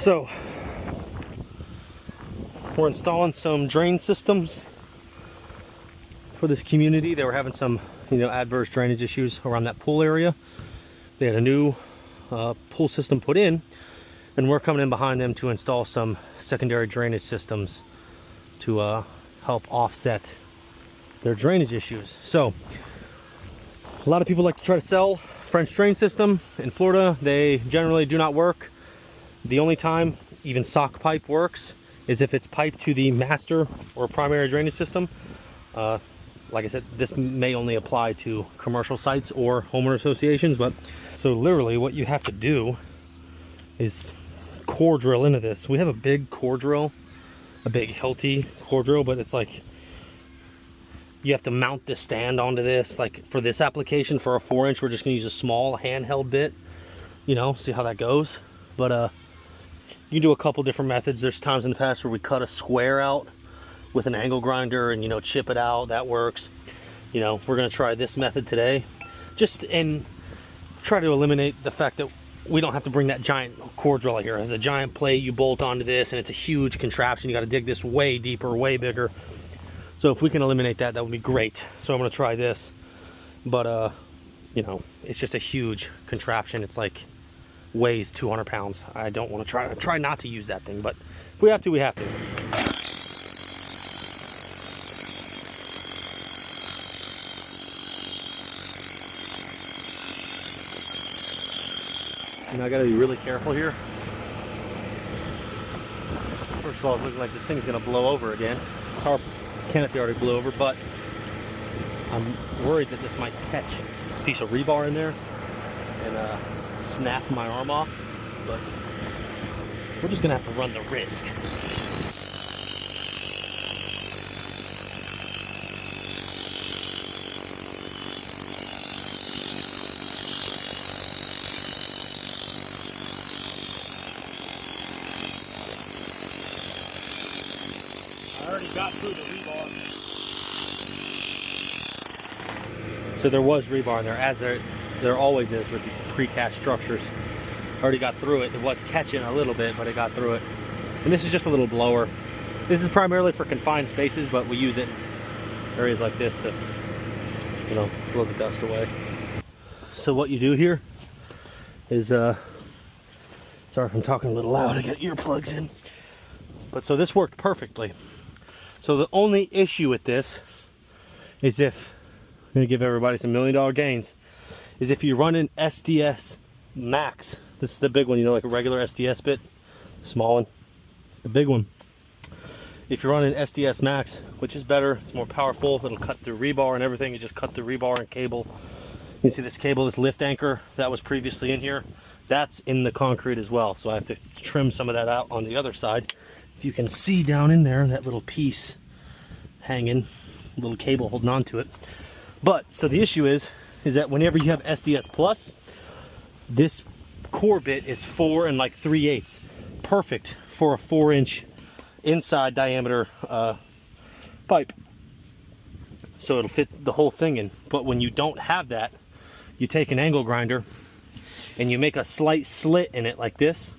So we're installing some drain systems for this community. They were having some, adverse drainage issues around that pool area. They had a new pool system put in, and we're coming in behind them to install some secondary drainage systems to help offset their drainage issues. So a lot of people like to try to sell French drain system. In Florida, they generally do not work. The only time even sock pipe works is if it's piped to the master or primary drainage system. Like I said, this may only apply to commercial sites or homeowner associations, but so literally what you have to do is core drill into this. We have a big core drill, a big Hilti core drill, but it's like you have to mount this stand onto this. Like for this application, for a 4-inch, we're just gonna use a small handheld bit, see how that goes. But you can do a couple different methods. There's times in the past where we cut a square out with an angle grinder and chip it out. That works. We're gonna try this method today, and try to eliminate the fact that we don't have to bring that giant core drill out here. It's a giant plate you bolt onto this, and it's a huge contraption. You got to dig this way deeper, way bigger. So if we can eliminate that, that would be great. So I'm gonna try this, but it's just a huge contraption. It's like weighs 200 pounds. I don't want to try not to use that thing, but if we have to, we have to. I gotta be really careful here. First of all, it's looking like this thing's gonna blow over again. This tarp canopy already blew over, but I'm worried that this might catch a piece of rebar in there and snap my arm off, but we're just gonna have to run the risk. I already got through the rebar. So there was rebar in there, as there always is with these precast structures. Already got through it. It was catching a little bit, but it got through it. And this is just a little blower. This is primarily for confined spaces, but we use it in areas like this to, blow the dust away. So what you do here is, sorry if I'm talking a little loud, I got earplugs in. But so this worked perfectly. So the only issue with this is if, I'm gonna give everybody some $1 million gains, is if you run an SDS Max. This is the big one, like a regular SDS bit, small one, the big one. If you run an SDS Max, which is better, it's more powerful, it'll cut through rebar and everything. You just cut through rebar and cable. You see this cable, this lift anchor that was previously in here, that's in the concrete as well. So I have to trim some of that out on the other side. If you can see down in there, that little piece hanging, little cable holding on to it. But so the issue is that whenever you have SDS Plus, this core bit is 4 3/8, perfect for a 4-inch inside diameter pipe. So it'll fit the whole thing in. But when you don't have that, you take an angle grinder and you make a slight slit in it like this,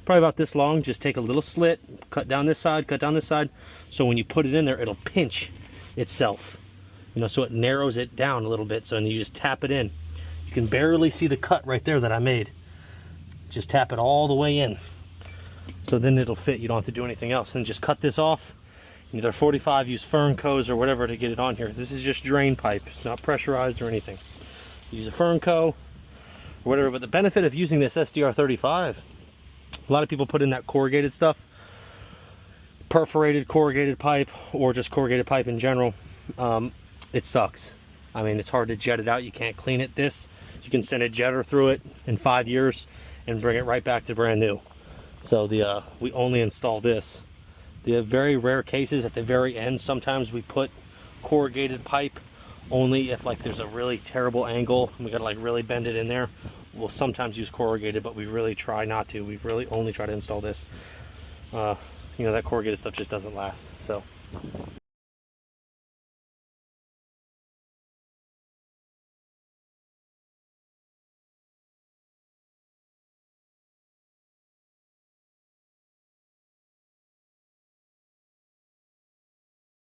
probably about this long. Just take a little slit, cut down this side, cut down this side. So when you put it in there, it'll pinch itself. So it narrows it down a little bit. So then you just tap it in. You can barely see the cut right there that I made. Just tap it all the way in. So then it'll fit. You don't have to do anything else. Then just cut this off. Either 45, use Fernco or whatever to get it on here. This is just drain pipe. It's not pressurized or anything. Use a Fernco or whatever. But the benefit of using this SDR35, a lot of people put in that corrugated stuff. Perforated corrugated pipe or just corrugated pipe in general. It sucks. I mean, it's hard to jet it out. You can't clean it. This, you can send a jetter through it in 5 years and bring it right back to brand new. So we only install this. The very rare cases at the very end, sometimes we put corrugated pipe only if like there's a really terrible angle and we gotta like really bend it in there. We'll sometimes use corrugated, but we really try not to. We really only try to install this. That corrugated stuff just doesn't last. So